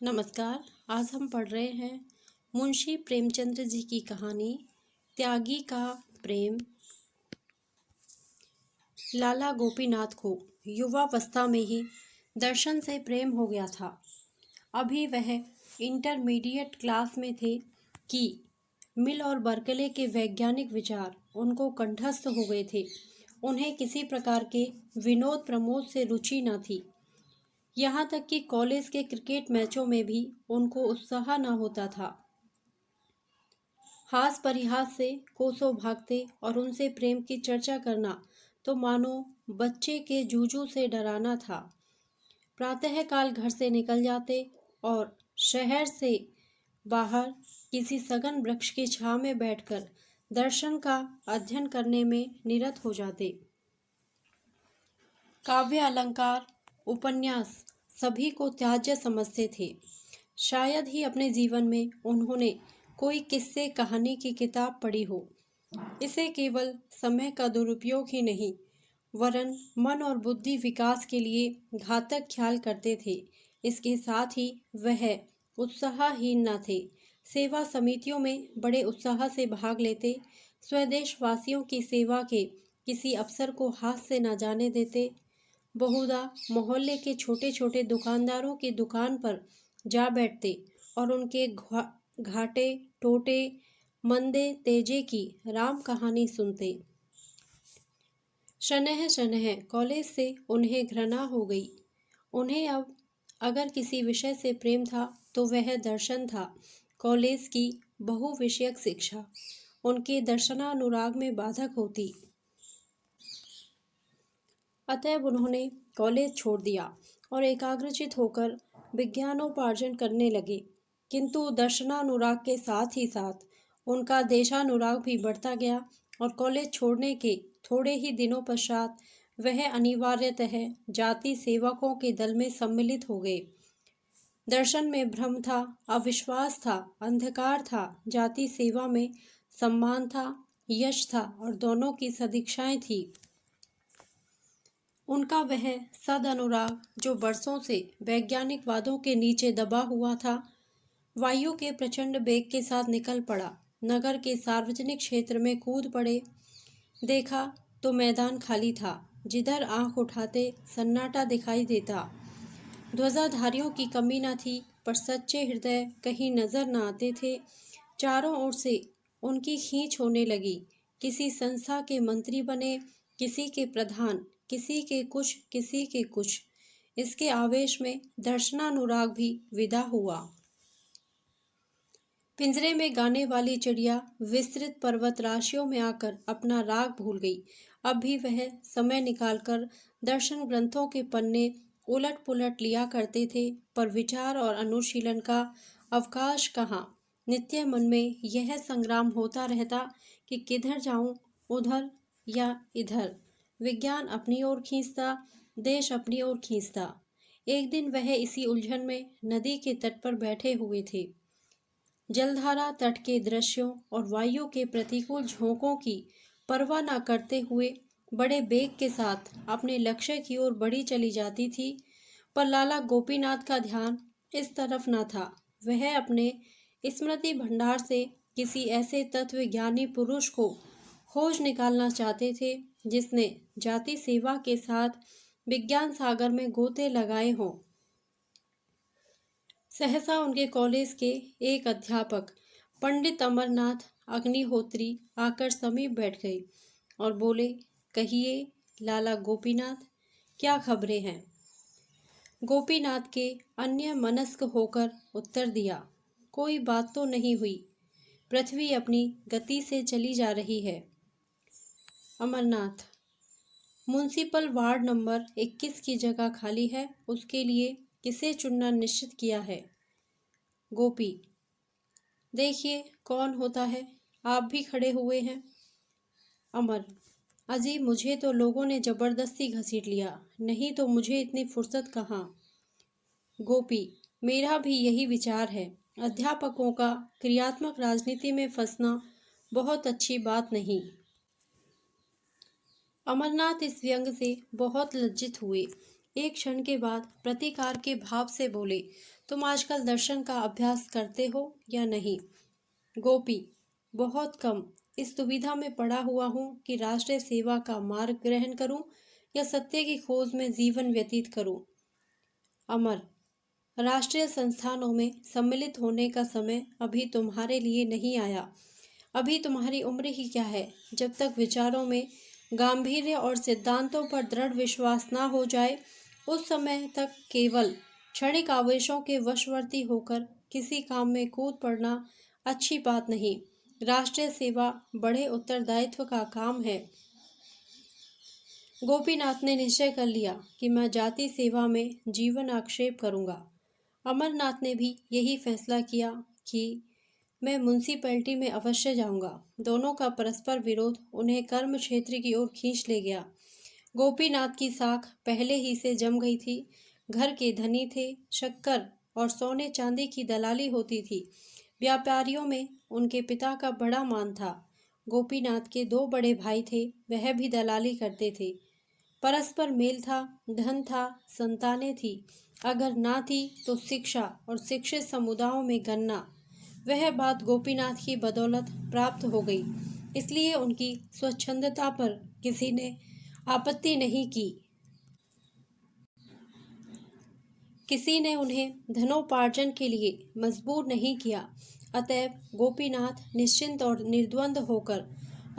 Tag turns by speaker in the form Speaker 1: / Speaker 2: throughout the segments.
Speaker 1: नमस्कार। आज हम पढ़ रहे हैं मुंशी प्रेमचंद्र जी की कहानी त्यागी का प्रेम। लाला गोपीनाथ को युवावस्था में ही दर्शन से प्रेम हो गया था। अभी वह इंटरमीडिएट क्लास में थे कि मिल और बर्कले के वैज्ञानिक विचार उनको कंठस्थ हो गए थे। उन्हें किसी प्रकार के विनोद प्रमोद से रुचि न थी। यहाँ तक कि कॉलेज के क्रिकेट मैचों में भी उनको उत्साह न होता था। हास परिहास से कोसों भागते और उनसे प्रेम की चर्चा करना तो मानो बच्चे के जूजू से डराना था। प्रातःकाल घर से निकल जाते और शहर से बाहर किसी सघन वृक्ष की छांव में बैठकर दर्शन का अध्ययन करने में निरत हो जाते। काव्य अलंकार उपन्यास सभी को त्याज्य समझते थे। शायद ही अपने जीवन में उन्होंने कोई किस्से कहानी की किताब पढ़ी हो। इसे केवल समय का दुरुपयोग ही नहीं वरन मन और बुद्धि विकास के लिए घातक ख्याल करते थे। इसके साथ ही वह उत्साहहीन न थे। सेवा समितियों में बड़े उत्साह से भाग लेते। स्वदेशवासियों की सेवा के किसी अवसर को हाथ से न जाने देते। बहुधा मोहल्ले के छोटे छोटे दुकानदारों की दुकान पर जा बैठते और उनके घाटे टोटे मंदे तेजे की राम कहानी सुनते। शनह शनह कॉलेज से उन्हें घृणा हो गई। उन्हें अब अगर किसी विषय से प्रेम था तो वह दर्शन था। कॉलेज की बहुविषयक शिक्षा उनके दर्शनानुराग में बाधक होती। अतएव उन्होंने कॉलेज छोड़ दिया और एकाग्रचित होकर विज्ञानोपार्जन करने लगे। किंतु दर्शनानुराग के साथ ही साथ उनका देशानुराग भी बढ़ता गया और कॉलेज छोड़ने के थोड़े ही दिनों पश्चात वह अनिवार्यतः जाति सेवकों के दल में सम्मिलित हो गए। दर्शन में भ्रम था, अविश्वास था, अंधकार था। जाति सेवा में सम्मान था, यश था और दोनों की सदिच्छाएं थी। उनका वह सद अनुराग जो बरसों से वैज्ञानिक वादों के नीचे दबा हुआ था, वायु के प्रचंड वेग के साथ निकल पड़ा। नगर के सार्वजनिक क्षेत्र में कूद पड़े। देखा तो मैदान खाली था। जिधर आंख उठाते सन्नाटा दिखाई देता। ध्वजाधारियों की कमी न थी, पर सच्चे हृदय कहीं नजर न आते थे। चारों ओर से उनकी खींच होने लगी। किसी संस्था के मंत्री बने, किसी के प्रधान, किसी के कुछ, किसी के कुछ। इसके आवेश में दर्शनानुराग भी विदा हुआ। पिंजरे में गाने वाली चिड़िया विस्तृत पर्वत राशियों में आकर अपना राग भूल गई। अब भी वह समय निकालकर दर्शन ग्रंथों के पन्ने उलट पुलट लिया करते थे, पर विचार और अनुशीलन का अवकाश कहाँ। नित्य मन में यह संग्राम होता रहता कि किधर जाऊं, उधर या इधर। विज्ञान अपनी ओर खींचता, देश अपनी ओर खींचता। एक दिन वह इसी उलझन में नदी के तट पर बैठे हुए थे। जलधारा तट के दृश्यों और वायु के प्रतिकूल झोंकों की परवाह न करते हुए बड़े बेग के साथ अपने लक्ष्य की ओर बढ़ी चली जाती थी, पर लाला गोपीनाथ का ध्यान इस तरफ न था। वह अपने स्मृति भंडार से किसी ऐसे तत्वज्ञानी पुरुष को खोज निकालना चाहते थे जिसने जाति सेवा के साथ विज्ञान सागर में गोते लगाए हों। सहसा उनके कॉलेज के एक अध्यापक पंडित अमरनाथ अग्निहोत्री आकर समीप बैठ गए और बोले, कहिए लाला गोपीनाथ, क्या खबरें हैं। गोपीनाथ के अन्य मनस्क होकर उत्तर दिया, कोई बात तो नहीं हुई, पृथ्वी अपनी गति से चली जा रही है। अमरनाथ, म्युनिसिपल वार्ड नंबर 21 की जगह खाली है, उसके लिए किसे चुनना निश्चित किया है। गोपी, देखिए कौन होता है, आप भी खड़े हुए हैं। अमर, अजी मुझे तो लोगों ने जबरदस्ती घसीट लिया, नहीं तो मुझे इतनी फुर्सत कहाँ। गोपी, मेरा भी यही विचार है। अध्यापकों का क्रियात्मक राजनीति में फंसना बहुत अच्छी बात नहीं। अमरनाथ इस व्यंग से बहुत लज्जित हुए। एक क्षण के बाद प्रतिकार के भाव से बोले, तुम आजकल दर्शन का अभ्यास करते हो या नहीं? गोपी, बहुत कम। इस दुविधा में पड़ा हुआ हूँ कि राष्ट्रीय सेवा का मार्ग ग्रहण करूँ या सत्य की खोज में जीवन व्यतीत करूँ। अमर, राष्ट्रीय संस्थानों में सम्मिलित होने का समय अभी तुम्हारे लिए नहीं आया। अभी तुम्हारी उम्र ही क्या है? जब तक विचारों में गांभीर्य और सिद्धांतों पर दृढ़ विश्वास ना हो जाए, उस समय तक केवल क्षणिक आवेशों के वशवर्ती होकर किसी काम में कूद पड़ना अच्छी बात नहीं। राष्ट्रीय सेवा बड़े उत्तरदायित्व का काम है। गोपीनाथ ने निश्चय कर लिया कि मैं जाति सेवा में जीवन आक्षेप करूंगा। अमरनाथ ने भी यही फैसला किया कि मैं म्यूनिसिपैलिटी में अवश्य जाऊंगा। दोनों का परस्पर विरोध उन्हें कर्म क्षेत्र की ओर खींच ले गया। गोपीनाथ की साख पहले ही से जम गई थी। घर के धनी थे, शक्कर और सोने चांदी की दलाली होती थी। व्यापारियों में उनके पिता का बड़ा मान था। गोपीनाथ के 2 बड़े भाई थे, वह भी दलाली करते थे। परस्पर मेल था, धन था, संतानें थी, अगर ना थी तो शिक्षा और शिक्षित समुदायों में गन्ना। वह बात गोपीनाथ की बदौलत प्राप्त हो गई, इसलिए उनकी स्वच्छंदता पर किसी ने आपत्ति नहीं की। किसी ने उन्हें धनोपार्जन के लिए मजबूर नहीं किया। अतएव गोपीनाथ निश्चिंत और निर्द्वंद होकर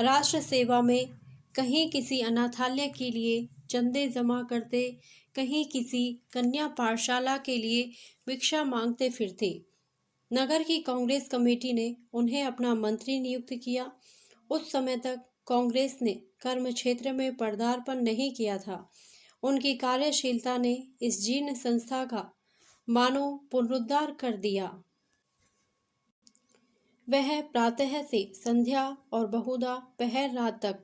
Speaker 1: राष्ट्र सेवा में कहीं किसी अनाथालय के लिए चंदे जमा करते, कहीं किसी कन्या पाठशाला के लिए भिक्षा मांगते फिरते। नगर की कांग्रेस कमेटी ने उन्हें अपना मंत्री नियुक्त किया। उस समय तक कांग्रेस ने कर्म क्षेत्र में पदार्पण नहीं किया था। उनकी कार्यशीलता ने इस जीर्ण संस्था का मानो पुनरुद्धार कर दिया। वह प्रातः से संध्या और बहुधा पहर रात तक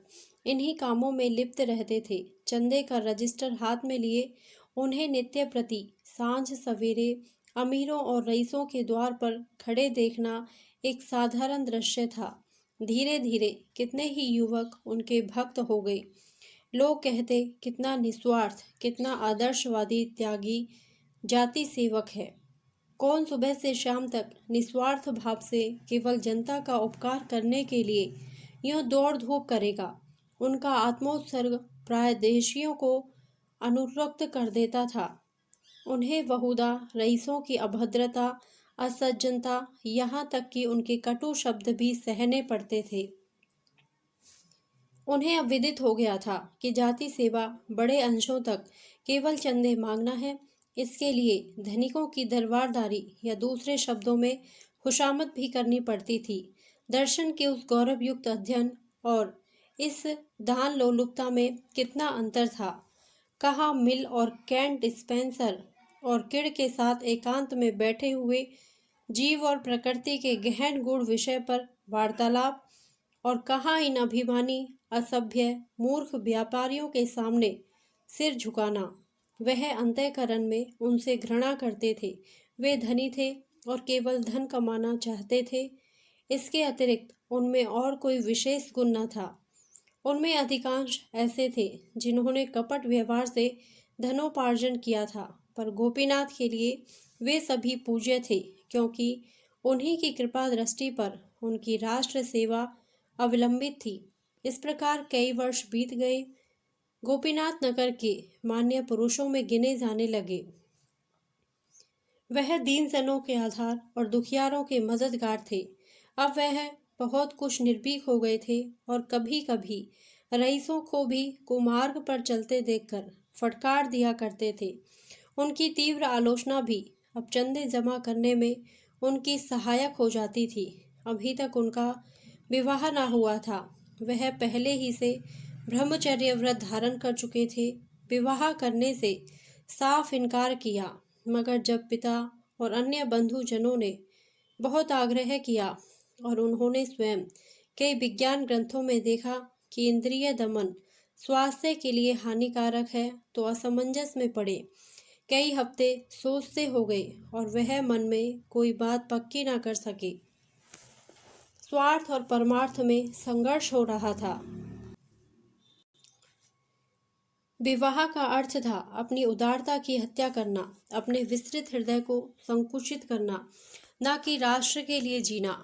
Speaker 1: इन्हीं कामों में लिप्त रहते थे। चंदे का रजिस्टर हाथ में लिए उन्हें नित्य प्रति सांझ सवेरे अमीरों और रईसों के द्वार पर खड़े देखना एक साधारण दृश्य था। धीरे धीरे कितने ही युवक उनके भक्त हो गए। लोग कहते, कितना निस्वार्थ, कितना आदर्शवादी त्यागी जाति सेवक है। कौन सुबह से शाम तक निस्वार्थ भाव से केवल जनता का उपकार करने के लिए यूं दौड़ धूप करेगा। उनका आत्मोत्सर्ग प्राय देशियों को अनुरक्त कर देता था। उन्हें बहुधा रईसों की अभद्रता, असज्जनता, यहाँ तक कि उनके कटु शब्द भी सहने पड़ते थे। उन्हें अब विदित हो गया था कि जाति सेवा बड़े अंशों तक केवल चंदे मांगना है। इसके लिए धनिकों की दरबारदारी या दूसरे शब्दों में खुशामद भी करनी पड़ती थी। दर्शन के उस गौरवयुक्त अध्ययन और इस दान लोलुपता में कितना अंतर था। कहाँ मिल और कैंट स्पेंसर और किड़ के साथ एकांत में बैठे हुए जीव और प्रकृति के गहन गूढ़ विषय पर वार्तालाप, और कहाँ इन अभिमानी, असभ्य, मूर्ख व्यापारियों के सामने सिर झुकाना। वह अंतःकरण में उनसे घृणा करते थे। वे धनी थे और केवल धन कमाना चाहते थे। इसके अतिरिक्त उनमें और कोई विशेष गुण न था। उनमें अधिकांश ऐसे थे जिन्होंने कपट व्यवहार से धनोपार्जन किया था, पर गोपीनाथ के लिए वे सभी पूज्य थे, क्योंकि उन्हीं की कृपा दृष्टि पर उनकी राष्ट्र सेवा अवलंबित थी। इस प्रकार कई वर्ष बीत गए। गोपीनाथ नगर के मान्य पुरुषों में गिने जाने लगे। वह दीन जनों के आधार और दुखियारों के मददगार थे। अब वह बहुत कुछ निर्भीक हो गए थे और कभी कभी रईसों को भी कुमार्ग पर चलते देखकर फटकार दिया करते थे। उनकी तीव्र आलोचना भी अब चंदे जमा करने में उनकी सहायक हो जाती थी। अभी तक उनका विवाह न हुआ था। वह पहले ही से ब्रह्मचर्य व्रत धारण कर चुके थे। विवाह करने से साफ इनकार किया, मगर जब पिता और अन्य बंधुजनों ने बहुत आग्रह किया और उन्होंने स्वयं कई विज्ञान ग्रंथों में देखा कि इंद्रिय दमन स्वास्थ्य के लिए हानिकारक है, तो असमंजस में पड़े। कई हफ्ते सोचते हो गए और वह मन में कोई बात पक्की ना कर सके। स्वार्थ और परमार्थ में संघर्ष हो रहा था। विवाह का अर्थ था अपनी उदारता की हत्या करना, अपने विस्तृत हृदय को संकुचित करना, न कि राष्ट्र के लिए जीना।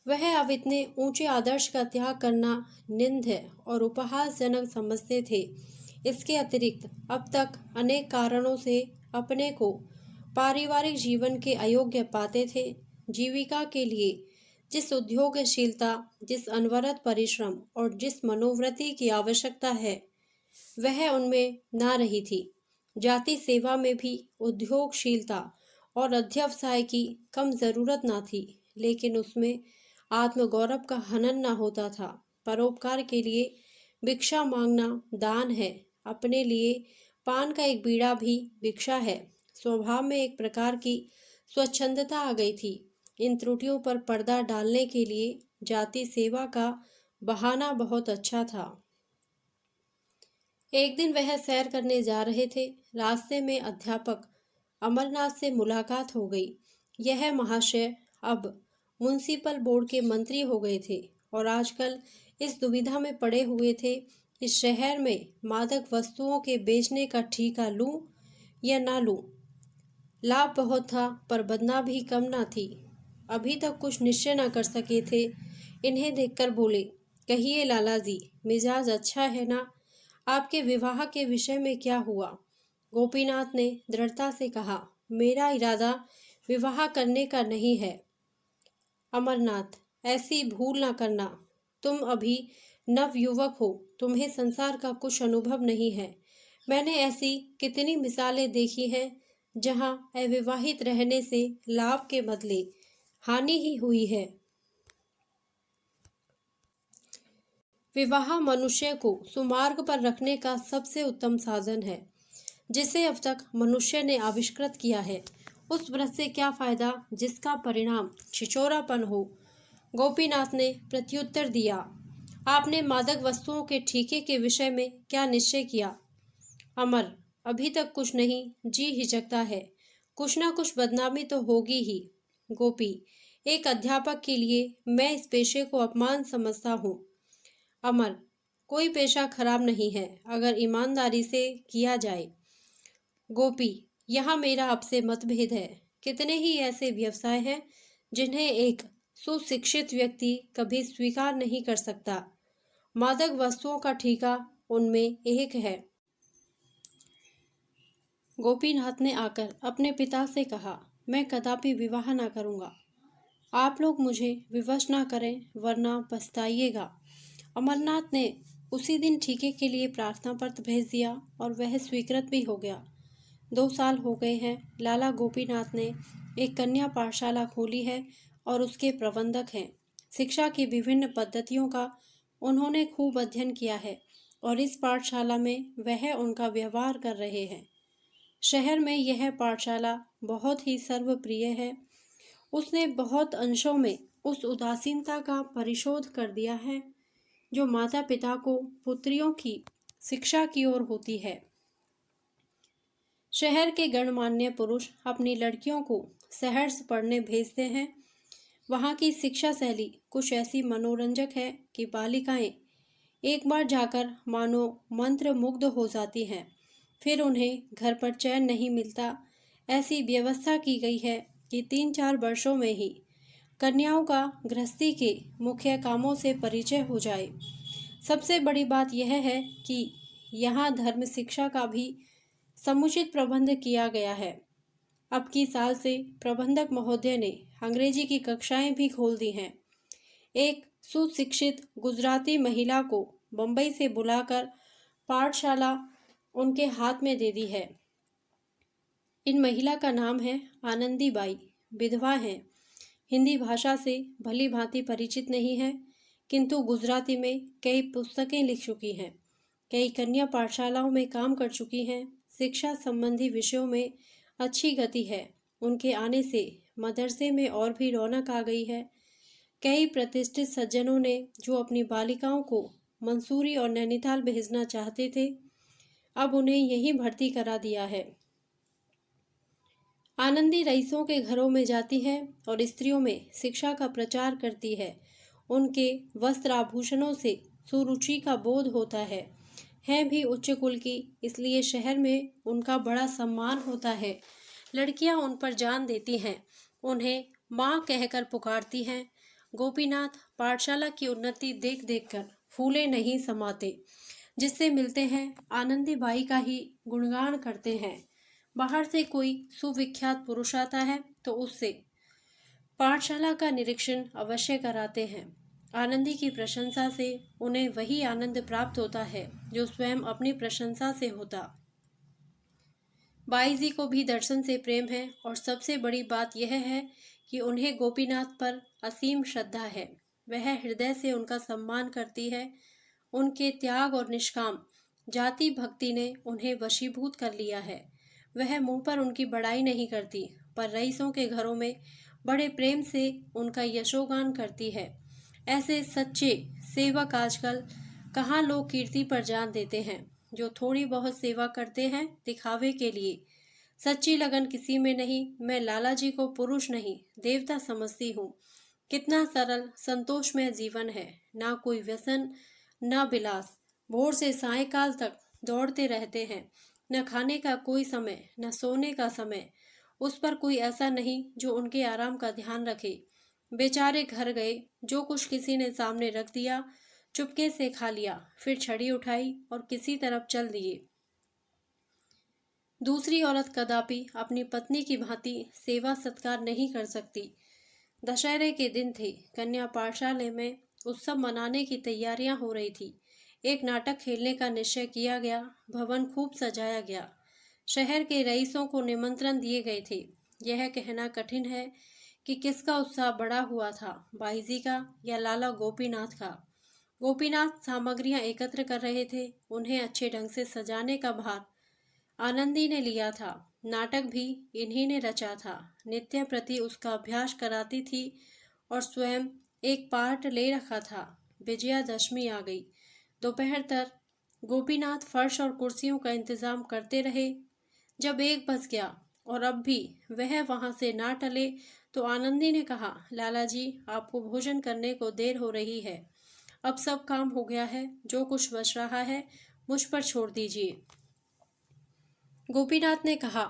Speaker 1: वह अब इतने ऊंचे आदर्श का त्याग करना निंद्य और उपहासजनक समझते थे। इसके अतिरिक्त अब तक अनेक कारणों से अपने को पारिवारिक जीवन के अयोग्य पाते थे। जीविका के लिए जिस उद्योगशीलता, जिस अनवरत परिश्रम और जिस मनोवृत्ति की आवश्यकता है, वह उनमें ना रही थी। जाति सेवा में भी उद्योगशीलता और अध्यवसाय की कम जरूरत ना थी, लेकिन उसमें आत्मगौरव का हनन ना होता था। परोपकार के लिए भिक्षा मांगना दान है, अपने लिए पान का एक बीड़ा भी भिक्षा है। स्वभाव में एक प्रकार की स्वच्छंदता आ गई थी। इन त्रुटियों पर पर्दा डालने के लिए जाति सेवा का बहाना बहुत अच्छा था। एक दिन वह सैर करने जा रहे थे। रास्ते में अध्यापक अमरनाथ से मुलाकात हो गई। यह महाशय अब म्युनिसिपल बोर्ड के मंत्री हो गए थे और आजकल इस दुविधा में पड़े हुए थे कि शहर में मादक वस्तुओं के बेचने का ठेका लूं या ना लूं। लाभ बहुत था पर बदनामी भी कम ना थी। अभी तक कुछ निश्चय न कर सके थे। इन्हें देखकर बोले, कहिए लाला जी, मिजाज अच्छा है ना? आपके विवाह के विषय में क्या हुआ? गोपीनाथ ने दृढ़ता से कहा, मेरा इरादा विवाह करने का नहीं है। अमरनाथ, ऐसी भूल ना करना। तुम अभी नव युवक हो, तुम्हें संसार का कुछ अनुभव नहीं है। मैंने ऐसी कितनी मिसालें देखी हैं जहां अविवाहित रहने से लाभ के बदले हानि ही हुई है। विवाह मनुष्य को सुमार्ग पर रखने का सबसे उत्तम साधन है जिसे अब तक मनुष्य ने आविष्कृत किया है। उस व्रत से क्या फायदा जिसका परिणाम छिचोरापन हो? गोपीनाथ ने प्रत्युत्तर दिया, आपने मादक वस्तुओं के ठेके के विषय में क्या निश्चय किया? अमर, अभी तक कुछ नहीं, जी हिचकता है। कुछ ना कुछ बदनामी तो होगी ही। गोपी, एक अध्यापक के लिए मैं इस पेशे को अपमान समझता हूँ। अमर, कोई पेशा खराब नहीं है अगर ईमानदारी से किया जाए। गोपी, यहाँ मेरा आपसे मतभेद है। कितने ही ऐसे व्यवसाय हैं जिन्हें एक सुशिक्षित व्यक्ति कभी स्वीकार नहीं कर सकता। मादक वस्तुओं का ठेका उनमें एक है। गोपीनाथ ने आकर अपने पिता से कहा, मैं कदापि विवाह ना करूँगा। आप लोग मुझे विवश ना करें वरना पछताइएगा। अमरनाथ ने उसी दिन ठेके के लिए प्रार्थना पत्र भेज दिया और वह स्वीकृत भी हो गया। 2 साल हो गए हैं। लाला गोपीनाथ ने एक कन्या पाठशाला खोली है और उसके प्रबंधक हैं। शिक्षा की विभिन्न पद्धतियों का उन्होंने खूब अध्ययन किया है और इस पाठशाला में वह उनका व्यवहार कर रहे हैं। शहर में यह पाठशाला बहुत ही सर्वप्रिय है। उसने बहुत अंशों में उस उदासीनता का परिशोध कर दिया है जो माता पिता को पुत्रियों की शिक्षा की ओर होती है। शहर के गणमान्य पुरुष अपनी लड़कियों को शहर से पढ़ने भेजते हैं। वहाँ की शिक्षा शैली कुछ ऐसी मनोरंजक है कि बालिकाएं एक बार जाकर मानो मंत्र मुग्ध हो जाती हैं। फिर उन्हें घर पर चैन नहीं मिलता। ऐसी व्यवस्था की गई है कि 3-4 वर्षों में ही कन्याओं का गृहस्थी के मुख्य कामों से परिचय हो जाए। सबसे बड़ी बात यह है कि यहाँ धर्म शिक्षा का भी समुचित प्रबंध किया गया है। अब की साल से प्रबंधक महोदय ने अंग्रेजी की कक्षाएं भी खोल दी हैं। एक सुशिक्षित गुजराती महिला को बंबई से बुलाकर पाठशाला उनके हाथ में दे दी है। इन महिला का नाम है आनंदी बाई। विधवा हैं। हिंदी भाषा से भली भांति परिचित नहीं है, किंतु गुजराती में कई पुस्तकें लिख चुकी हैं। कई कन्या पाठशालाओं में काम कर चुकी हैं। शिक्षा संबंधी विषयों में अच्छी गति है। उनके आने से मदरसे में और भी रौनक आ गई है। कई प्रतिष्ठित सज्जनों ने जो अपनी बालिकाओं को मंसूरी और नैनीताल भेजना चाहते थे, अब उन्हें यहीं भर्ती करा दिया है। आनंदी रईसों के घरों में जाती है और स्त्रियों में शिक्षा का प्रचार करती है। उनके वस्त्र आभूषणों से सुरुचि का बोध होता है। हैं भी उच्च कुल की, इसलिए शहर में उनका बड़ा सम्मान होता है। लड़कियां उन पर जान देती हैं, उन्हें माँ कहकर पुकारती हैं। गोपीनाथ पाठशाला की उन्नति देख देख कर फूले नहीं समाते। जिससे मिलते हैं आनंदी बाई का ही गुणगान करते हैं। बाहर से कोई सुविख्यात पुरुष आता है तो उससे पाठशाला का निरीक्षण अवश्य कराते हैं। आनंदी की प्रशंसा से उन्हें वही आनंद प्राप्त होता है जो स्वयं अपनी प्रशंसा से होता। बाई जी को भी दर्शन से प्रेम है और सबसे बड़ी बात यह है कि उन्हें गोपीनाथ पर असीम श्रद्धा है। वह हृदय से उनका सम्मान करती है। उनके त्याग और निष्काम जाति भक्ति ने उन्हें वशीभूत कर लिया है। वह मुंह पर उनकी बड़ाई नहीं करती, पर रईसों के घरों में बड़े प्रेम से उनका यशोगान करती है। ऐसे सच्चे सेवक आजकल कहाँ लोग कीर्ति पर जान देते हैं। जो थोड़ी बहुत सेवा करते हैं दिखावे के लिए, सच्ची लगन किसी में नहीं। मैं लाला जी को पुरुष नहीं देवता समझती हूँ। कितना सरल संतोषमय जीवन है, ना कोई व्यसन ना विलास। भोर से सायंकाल तक दौड़ते रहते हैं। न खाने का कोई समय, न सोने का समय। उस पर कोई ऐसा नहीं जो उनके आराम का ध्यान रखे। बेचारे घर गए, जो कुछ किसी ने सामने रख दिया चुपके से खा लिया, फिर छड़ी उठाई और किसी तरफ चल दिए। दूसरी औरत कदापि अपनी पत्नी की भांति सेवा सत्कार नहीं कर सकती। दशहरे के दिन थे। कन्या पाठशाला में उत्सव मनाने की तैयारियां हो रही थी। एक नाटक खेलने का निश्चय किया गया। भवन खूब सजाया गया। शहर के रईसों को निमंत्रण दिए गए थे। यह कहना कठिन है कि किसका उत्साह बड़ा हुआ था, बाईजी का या लाला गोपीनाथ का। गोपीनाथ सामग्रियां एकत्र कर रहे थे। उन्हें अच्छे ढंग से सजाने का भार आनंदी ने लिया था। नाटक भी इन्हीं ने रचा था। नित्य प्रति उसका अभ्यास कराती थी और स्वयं एक पार्ट ले रखा था। विजयादशमी आ गई। दोपहर तक गोपीनाथ फर्श और कुर्सियों का इंतजाम करते रहे। जब 1 बज गया और अब भी वह वहां से ना टले तो आनंदी ने कहा, लाला जी आपको भोजन करने को देर हो रही है। अब सब काम हो गया है, जो कुछ बच रहा है मुझ पर छोड़ दीजिए। गोपीनाथ ने कहा,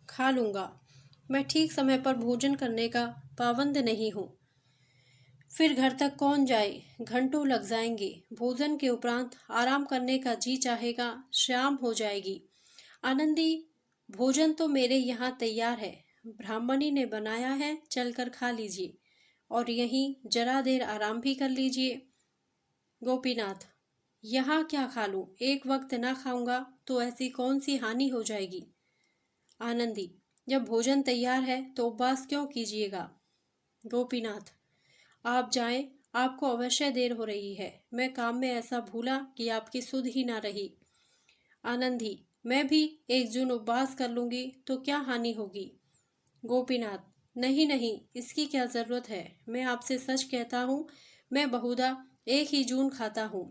Speaker 1: खा लूंगा, मैं ठीक समय पर भोजन करने का पाबंद नहीं हूँ। फिर घर तक कौन जाए, घंटों लग जाएंगे। भोजन के उपरांत आराम करने का जी चाहेगा, शाम हो जाएगी। आनंदी, भोजन तो मेरे यहाँ तैयार है, ब्राह्मणी ने बनाया है, चलकर खा लीजिए और यहीं जरा देर आराम भी कर लीजिए। गोपीनाथ, यहाँ क्या खा लूं, एक वक्त ना खाऊंगा तो ऐसी कौन सी हानि हो जाएगी। आनंदी, जब भोजन तैयार है तो उपवास क्यों कीजिएगा। गोपीनाथ, आप जाएं, आपको अवश्य देर हो रही है। मैं काम में ऐसा भूला कि आपकी सुध ही ना रही। आनंदी, मैं भी 1 जून उपवास कर लूंगी तो क्या हानि होगी। गोपीनाथ, नहीं नहीं, इसकी क्या जरूरत है। मैं आपसे सच कहता हूँ, मैं बहुधा 1 ही जून खाता हूँ।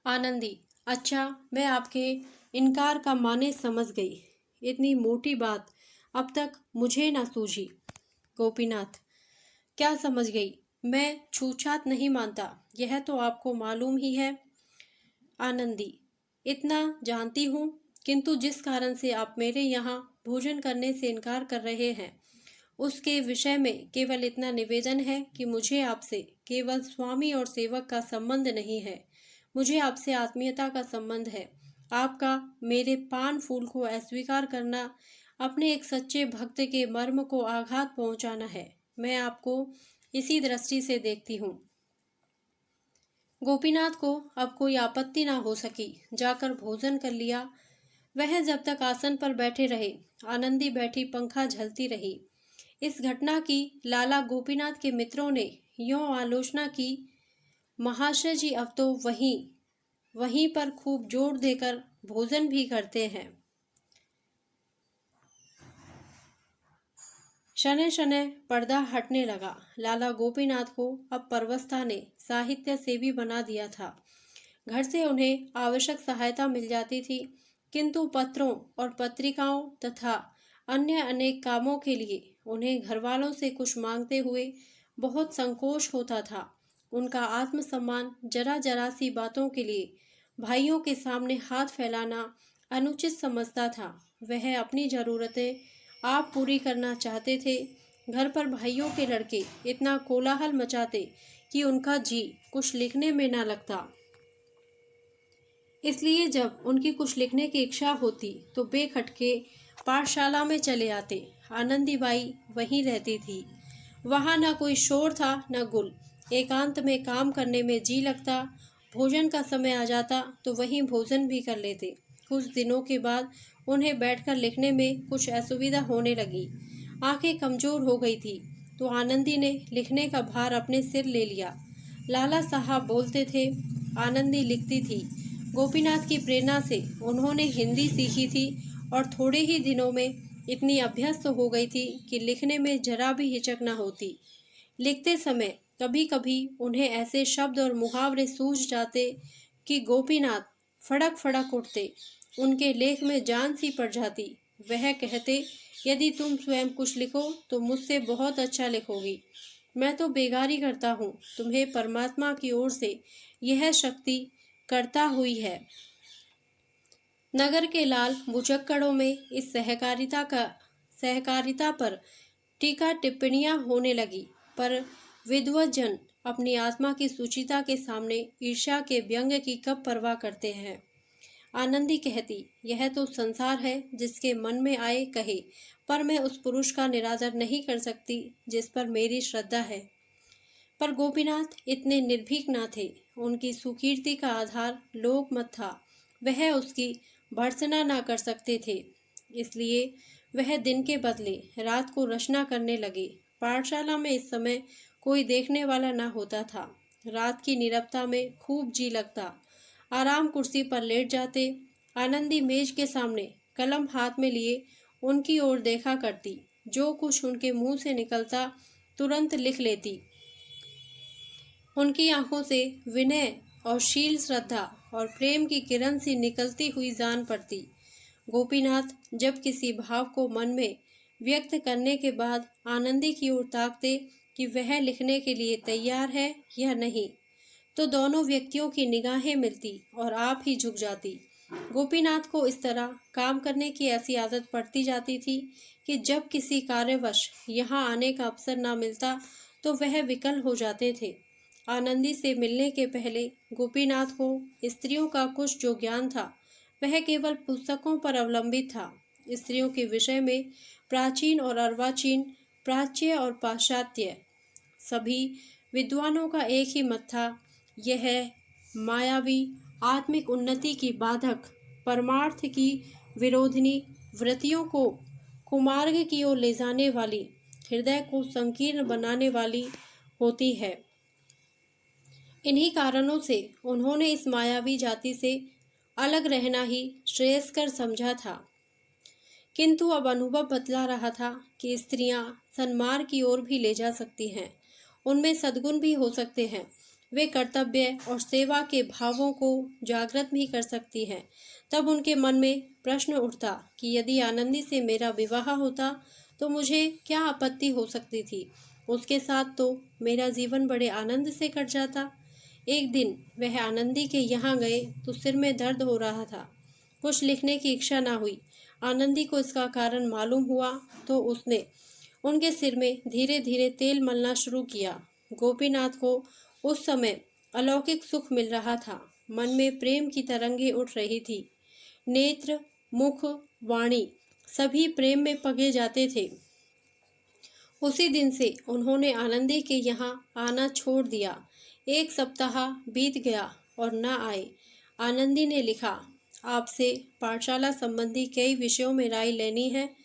Speaker 1: आनंदी, अच्छा, मैं आपके इनकार का माने समझ गई। इतनी मोटी बात अब तक मुझे ना सूझी। गोपीनाथ, क्या समझ गई। मैं छूछात नहीं मानता, यह तो आपको मालूम ही है। आनंदी, इतना जानती हूँ, किंतु जिस कारण से आप मेरे यहाँ भोजन करने से इनकार कर रहे हैं उसके विषय में केवल इतना निवेदन है कि मुझे आपसे केवल स्वामी और सेवक का संबंध नहीं है, मुझे आपसे आत्मीयता का संबंध है। आपका मेरे पान फूल को अस्वीकार करना अपने एक सच्चे भक्त के मर्म को आघात पहुंचाना है। मैं आपको इसी दृष्टि से देखती हूँ। गोपीनाथ को अब कोई आपत्ति ना हो सकी। जाकर भोजन कर लिया। वह जब तक आसन पर बैठे रहे, आनंदी बैठी पंखा झलती रही। इस घटना की लाला गोपीनाथ के मित्रों ने यों आलोचना की, महाशय जी अब तो वहीं पर खूब जोर देकर भोजन भी करते हैं। शनै शनै पर्दा हटने लगा। लाला गोपीनाथ को अब परवस्था ने साहित्य सेवी बना दिया था। घर से उन्हें आवश्यक सहायता मिल जाती थी, किंतु पत्रों और पत्रिकाओं तथा अन्य अनेक कामों के लिए उन्हें घरवालों से कुछ मांगते हुए बहुत संकोच होता था। उनका आत्मसम्मान जरा जरा सी बातों के लिए भाइयों के सामने हाथ फैलाना अनुचित समझता था। वह अपनी ज़रूरतें आप पूरी करना चाहते थे। घर पर भाइयों के लड़के इतना कोलाहल मचाते कि उनका जी कुछ लिखने में ना लगता। इसलिए जब उनकी कुछ लिखने की इच्छा होती तो बेखटके पाठशाला में चले आते। आनंदीबाई वहीं रहती थी। वहाँ न कोई शोर था न गुल। एकांत में काम करने में जी लगता। भोजन का समय आ जाता तो वहीं भोजन भी कर लेते। कुछ दिनों के बाद उन्हें बैठकर लिखने में कुछ असुविधा होने लगी। आंखें कमजोर हो गई थी तो आनंदी ने लिखने का भार अपने सिर ले लिया। लाला साहब बोलते थे, आनंदी लिखती थी। गोपीनाथ की प्रेरणा से उन्होंने हिंदी सीखी थी और थोड़े ही दिनों में इतनी अभ्यस्त हो गई थी कि लिखने में जरा भी हिचक न होती। लिखते समय कभी कभी उन्हें ऐसे शब्द और मुहावरे सूझ जाते कि गोपीनाथ फड़क फड़क उठते। उनके लेख में जान सी पड़ जाती। वह कहते, यदि तुम स्वयं कुछ लिखो तो मुझसे बहुत अच्छा लिखोगी। मैं तो बेगारी करता हूँ, तुम्हें परमात्मा की ओर से यह शक्ति करता हुई है। नगर के लाल बुचक्कड़ों में इस सहकारिता पर टीका टिप्पणियां होने लगी, पर विद्वत जन अपनी आत्मा की सुचिता के सामने ईर्ष्या के व्यंग की कब परवाह करते हैं। आनंदी कहती, यह तो संसार है, जिसके मन में आए कहे, पर मैं उस पुरुष का निरादर नहीं कर सकती जिस पर मेरी श्रद्धा है। पर गोपीनाथ इतने निर्भीक न थे। उनकी सुकीर्ति का आधार लोकमत था। वह उसकी भर्त्सना न कर सकते थे। इसलिए वह दिन के बदले रात को रचना करने लगे। पाठशाला में इस समय कोई देखने वाला न होता था। रात की नीरवता में खूब जी लगता। आराम कुर्सी पर लेट जाते। आनंदी मेज के सामने कलम हाथ में लिए उनकी ओर देखा करती। जो कुछ उनके मुंह से निकलता तुरंत लिख लेती। उनकी आंखों से विनय और शील, श्रद्धा और प्रेम की किरण सी निकलती हुई जान पड़ती। गोपीनाथ जब किसी भाव को मन में व्यक्त करने के बाद आनंदी की ओर ताकते कि वह लिखने के लिए तैयार है या नहीं, तो दोनों व्यक्तियों की निगाहें मिलती और आप ही झुक जाती। गोपीनाथ को इस तरह काम करने की ऐसी आदत पड़ती जाती थी कि जब किसी कार्यवश यहाँ आने का अवसर न मिलता तो वह विकल हो जाते थे। आनंदी से मिलने के पहले गोपीनाथ को स्त्रियों का कुछ जो ज्ञान था वह केवल पुस्तकों पर अवलंबित था। स्त्रियों के विषय में प्राचीन और अर्वाचीन, प्राच्य और पाश्चात्य सभी विद्वानों का एक ही मत था। यह मायावी, आत्मिक उन्नति की बाधक, परमार्थ की विरोधिनी वृत्तियों को कुमार्ग की ओर ले जाने वाली, हृदय को संकीर्ण बनाने वाली होती है। इन्हीं कारणों से उन्होंने इस मायावी जाति से अलग रहना ही श्रेयस्कर समझा था। किंतु अब अनुभव बतला रहा था कि स्त्रियां सन्मार्ग की ओर भी ले जा सकती हैं। उनमें सद्गुण भी हो सकते हैं। वे कर्तव्य और सेवा के भावों को जागृत भी कर सकती हैं। तब उनके मन में प्रश्न उठता कि यदि आनंदी से मेरा विवाह होता तो मुझे क्या आपत्ति हो सकती थी। उसके साथ तो मेरा जीवन बड़े आनंद से कट जाता। एक दिन वह आनंदी के यहाँ गए तो सिर में दर्द हो रहा था। कुछ लिखने की इच्छा ना हुई। आनंदी को इसका कारण मालूम हुआ तो उसने उनके सिर में धीरे धीरे तेल मलना शुरू किया। गोपीनाथ को उस समय अलौकिक सुख मिल रहा था। मन में प्रेम की तरंगें उठ रही थी। नेत्र, मुख, वाणी सभी प्रेम में पगे जाते थे। उसी दिन से उन्होंने आनंदी के यहाँ आना छोड़ दिया। एक सप्ताह बीत गया और न आए। आनंदी ने लिखा, आपसे पाठशाला संबंधी कई विषयों में राय लेनी है,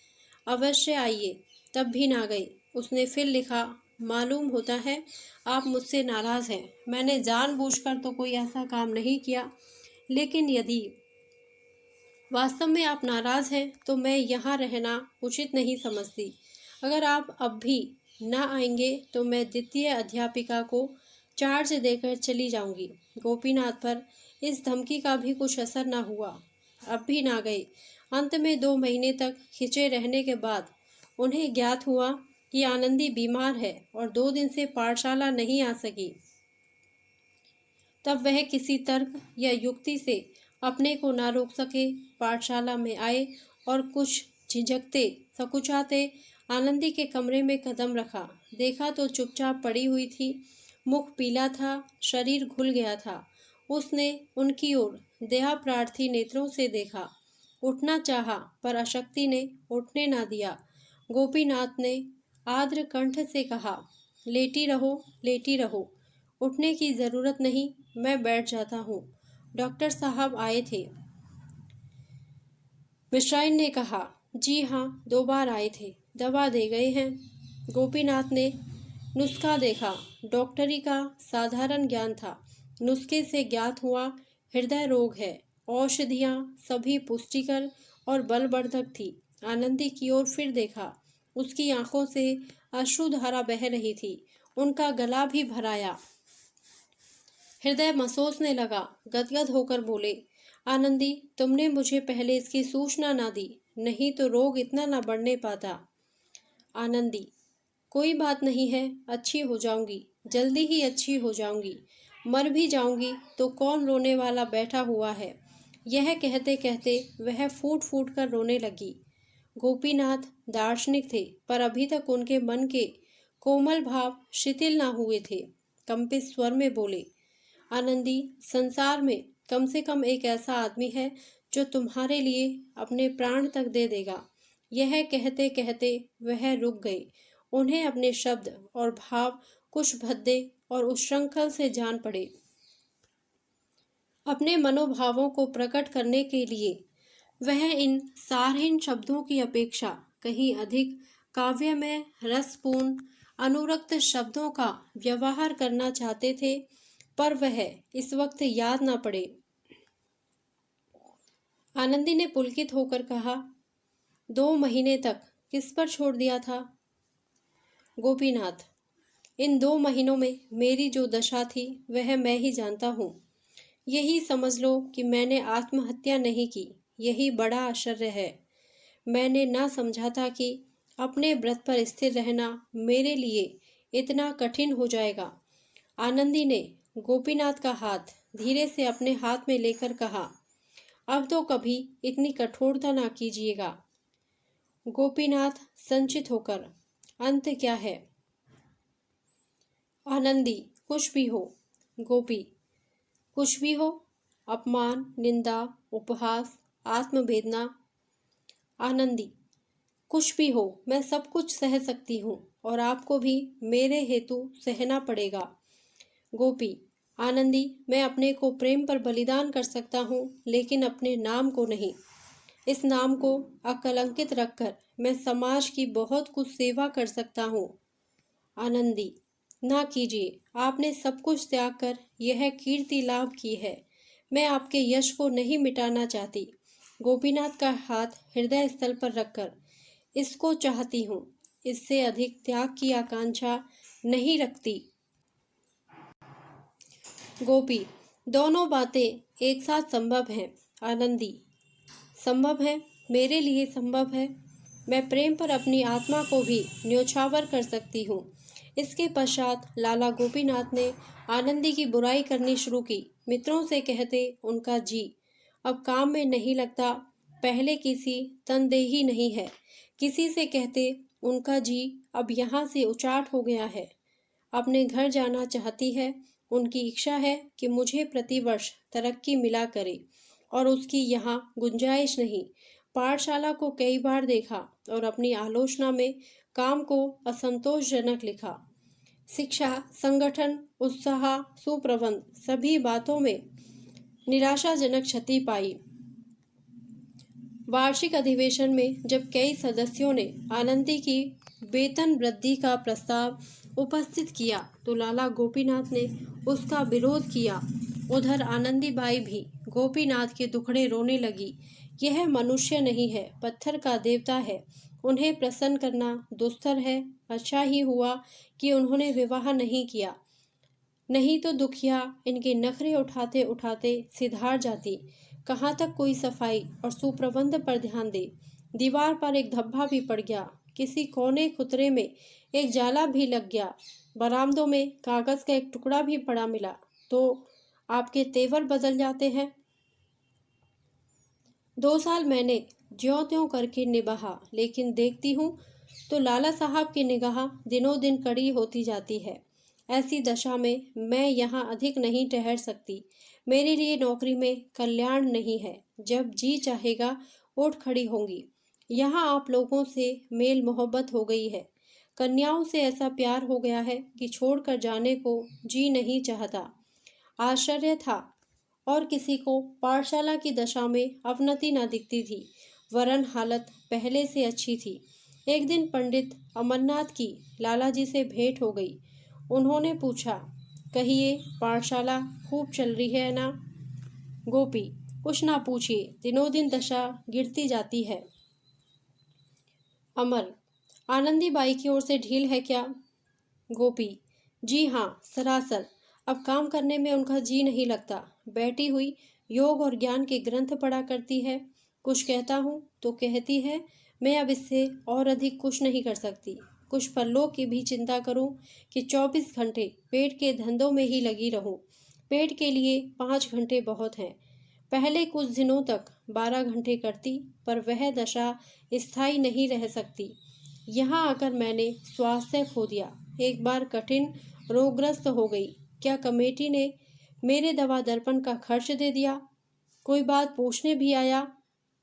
Speaker 1: अवश्य आइए। तब भी ना गई। उसने फिर लिखा, मालूम होता है आप मुझसे नाराज़ हैं। मैंने जानबूझकर तो कोई ऐसा काम नहीं किया, लेकिन यदि वास्तव में आप नाराज़ हैं तो मैं यहाँ रहना उचित नहीं समझती। अगर आप अब भी न आएंगे तो मैं द्वितीय अध्यापिका को चार्ज देकर चली जाऊंगी। गोपीनाथ पर इस धमकी का भी कुछ असर न हुआ। अब भी ना गए। अंत में 2 महीने तक खिंचे रहने के बाद उन्हें ज्ञात हुआ कि आनंदी बीमार है और 2 दिन से पाठशाला नहीं आ सकी। तब वह किसी तर्क या युक्ति से अपने को ना रोक सके। पाठशाला में आए और कुछ झिझकते सकुचाते आनंदी के कमरे में कदम रखा। देखा तो चुपचाप पड़ी हुई थी, मुख पीला था, शरीर घुल गया था। उसने उनकी ओर दया प्रार्थी नेत्रों से देखा। उठना चाहा पर अशक्ति ने उठने ना दिया। गोपीनाथ ने आर्द्र कंठ से कहा, लेटी रहो, लेटी रहो, उठने की जरूरत नहीं, मैं बैठ जाता हूँ। डॉक्टर साहब आए थे। मिश्राइन ने कहा, जी हाँ, 2 बार आए थे, दवा दे गए हैं। गोपीनाथ ने नुस्खा देखा। डॉक्टरी का साधारण ज्ञान था। नुस्खे से ज्ञात हुआ हृदय रोग है। औषधियाँ सभी पुष्टिकर और बलवर्धक थी। आनंदी की ओर फिर देखा। उसकी आंखों से अश्रुधारा बह रही थी। उनका गला भी भराया। हृदय मसोसने लगा। गदगद होकर बोले, आनंदी, तुमने मुझे पहले इसकी सूचना ना दी, नहीं तो रोग इतना ना बढ़ने पाता। आनंदी, कोई बात नहीं है, अच्छी हो जाऊंगी, जल्दी ही अच्छी हो जाऊंगी। मर भी जाऊंगी तो कौन रोने वाला बैठा हुआ है। यह कहते कहते वह फूट फूट कर रोने लगी। गोपीनाथ दार्शनिक थे, पर अभी तक उनके मन के कोमल भाव शिथिल ना हुए थे। कंपित स्वर में बोले, आनंदी, संसार में कम से कम एक ऐसा आदमी है जो तुम्हारे लिए अपने प्राण तक दे देगा। यह कहते कहते वह रुक गए। उन्हें अपने शब्द और भाव कुछ भद्दे और उच्छृंखल से जान पड़े। अपने मनोभावों को प्रकट करने के लिए वह इन सारहीन शब्दों की अपेक्षा कहीं अधिक काव्यमय, रसपूर्ण, अनुरक्त शब्दों का व्यवहार करना चाहते थे, पर वह इस वक्त याद न पड़े। आनंदी ने पुलकित होकर कहा, 2 महीने तक किस पर छोड़ दिया था? गोपीनाथ, इन 2 महीनों में मेरी जो दशा थी वह मैं ही जानता हूँ। यही समझ लो कि मैंने आत्महत्या नहीं की। यही बड़ा आश्चर्य है। मैंने ना समझा था कि अपने व्रत पर स्थिर रहना मेरे लिए इतना कठिन हो जाएगा। आनंदी ने गोपीनाथ का हाथ धीरे से अपने हाथ में लेकर कहा, अब तो कभी इतनी कठोरता ना कीजिएगा। गोपीनाथ संचित होकर, अंत क्या है? आनंदी, कुछ भी हो। गोपी, कुछ भी हो? अपमान, निंदा, उपहास, आत्मवेदना। आनंदी, कुछ भी हो, मैं सब कुछ सह सकती हूँ और आपको भी मेरे हेतु सहना पड़ेगा। गोपी, आनंदी, मैं अपने को प्रेम पर बलिदान कर सकता हूँ, लेकिन अपने नाम को नहीं। इस नाम को अकलंकित रखकर मैं समाज की बहुत कुछ सेवा कर सकता हूँ। आनंदी, ना कीजिए। आपने सब कुछ त्याग कर यह कीर्ति लाभ की है। मैं आपके यश को नहीं मिटाना चाहती। गोपीनाथ का हाथ हृदय स्थल पर रखकर, इसको चाहती हूँ, इससे अधिक त्याग की आकांक्षा नहीं रखती। गोपी, दोनों बातें एक साथ संभव हैं। आनंदी, संभव है, मेरे लिए संभव है। मैं प्रेम पर अपनी आत्मा को भी न्योछावर कर सकती हूँ। इसके पश्चात लाला गोपीनाथ ने आनंदी की बुराई करनी शुरू की। मित्रों से कहते उनका जी अब काम में नहीं लगता, पहले किसी तनदेही नहीं है। किसी से कहते उनका जी अब यहाँ से उचाट हो गया है, अपने घर जाना चाहती है। उनकी इच्छा है कि मुझे प्रतिवर्ष तरक्की मिला करे और उसकी यहाँ गुंजाइश नहीं। पाठशाला को कई बार देखा और अपनी आलोचना में काम को असंतोषजनक लिखा। शिक्षा, संगठन, उत्साह, सुप्रबंध सभी बातों में निराशाजनक क्षति पाई। वार्षिक अधिवेशन में जब कई सदस्यों ने आनंदी की वेतन वृद्धि का प्रस्ताव उपस्थित किया तो लाला गोपीनाथ ने उसका विरोध किया। उधर आनंदीबाई भी गोपीनाथ के दुखड़े रोने लगी। यह मनुष्य नहीं है, पत्थर का देवता है। उन्हें प्रसन्न करना दुस्तर है। अच्छा ही हुआ कि उन्होंने विवाह नहीं किया, नहीं तो दुखिया इनके नखरे उठाते उठाते सिधार जाती। कहाँ तक कोई सफाई और सुप्रबंध पर ध्यान दे। दीवार पर एक धब्बा भी पड़ गया, किसी कोने खुतरे में एक जाला भी लग गया, बरामदों में कागज का एक टुकड़ा भी पड़ा मिला तो आपके तेवर बदल जाते हैं। 2 साल मैंने ज्यों-त्यों करके निभाा, लेकिन देखती हूँ तो लाला साहब की निगाह दिनों दिन कड़ी होती जाती है। ऐसी दशा में मैं यहाँ अधिक नहीं ठहर सकती। मेरे लिए नौकरी में कल्याण नहीं है। जब जी चाहेगा उठ खड़ी होंगी। यहाँ आप लोगों से मेल मोहब्बत हो गई है। कन्याओं से ऐसा प्यार हो गया है कि छोड़कर जाने को जी नहीं चाहता। आश्चर्य था, और किसी को पाठशाला की दशा में अवनति न दिखती थी, वरन हालत पहले से अच्छी थी। एक दिन पंडित अमरनाथ की लालाजी से भेंट हो गई। उन्होंने पूछा, कहिए पाठशाला खूब चल रही है ना? गोपी, कुछ ना पूछिए, दिनों दिन दशा गिरती जाती है। अमर, आनंदी बाई की ओर से ढील है क्या? गोपी, जी हाँ, सरासर। अब काम करने में उनका जी नहीं लगता। बैठी हुई योग और ज्ञान के ग्रंथ पढ़ा करती है। कुछ कहता हूँ तो कहती है, मैं अब इससे और अधिक कुछ नहीं कर सकती। कुछ पल्लों की भी चिंता करूँ कि 24 घंटे पेट के धंधों में ही लगी रहूँ। पेट के लिए 5 घंटे बहुत हैं। पहले कुछ दिनों तक 12 घंटे करती, पर वह दशा स्थायी नहीं रह सकती। यहाँ आकर मैंने स्वास्थ्य खो दिया। एक बार कठिन रोगग्रस्त हो गई। क्या कमेटी ने मेरे दवा दर्पण का खर्च दे दिया? कोई बात पूछने भी आया?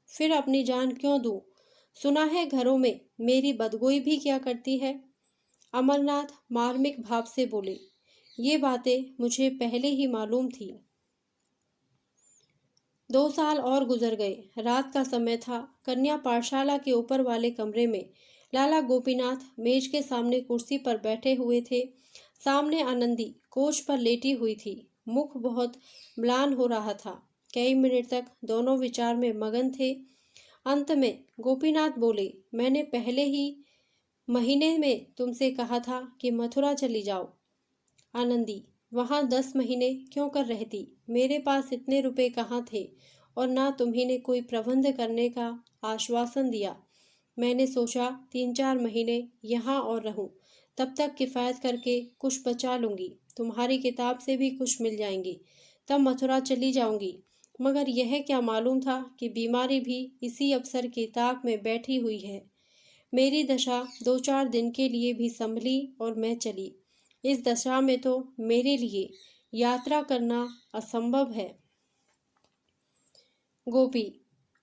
Speaker 1: फिर अपनी जान क्यों दूं? सुना है घरों में मेरी बदगोई भी क्या करती है? अमरनाथ मार्मिक भाव से बोले, ये बातें मुझे पहले ही मालूम थी। 2 साल और गुजर गए। रात का समय था। कन्या पाठशाला के ऊपर वाले कमरे में लाला गोपीनाथ मेज के सामने कुर्सी पर बैठे हुए थे। सामने आनंदी कोच पर लेटी हुई थी। मुख बहुत म्लान हो रहा था। कई मिनट तक दोनों विचार में मगन थे। अंत में गोपीनाथ बोले, मैंने पहले ही महीने में तुमसे कहा था कि मथुरा चली जाओ। आनंदी, वहाँ 10 महीने क्यों कर रहती? मेरे पास इतने रुपए कहाँ थे, और ना तुम्ही ने कोई प्रबंध करने का आश्वासन दिया। मैंने सोचा 3-4 महीने यहाँ और रहूं, तब तक किफ़ायत करके कुछ बचा लूँगी। तुम्हारी किताब से भी कुछ मिल जाएंगी, तब मथुरा चली जाऊंगी। मगर यह क्या मालूम था कि बीमारी भी इसी अवसर की ताक में बैठी हुई है। मेरी दशा 2-4 दिन के लिए भी संभली और मैं चली। इस दशा में तो मेरे लिए यात्रा करना असंभव है। गोपी,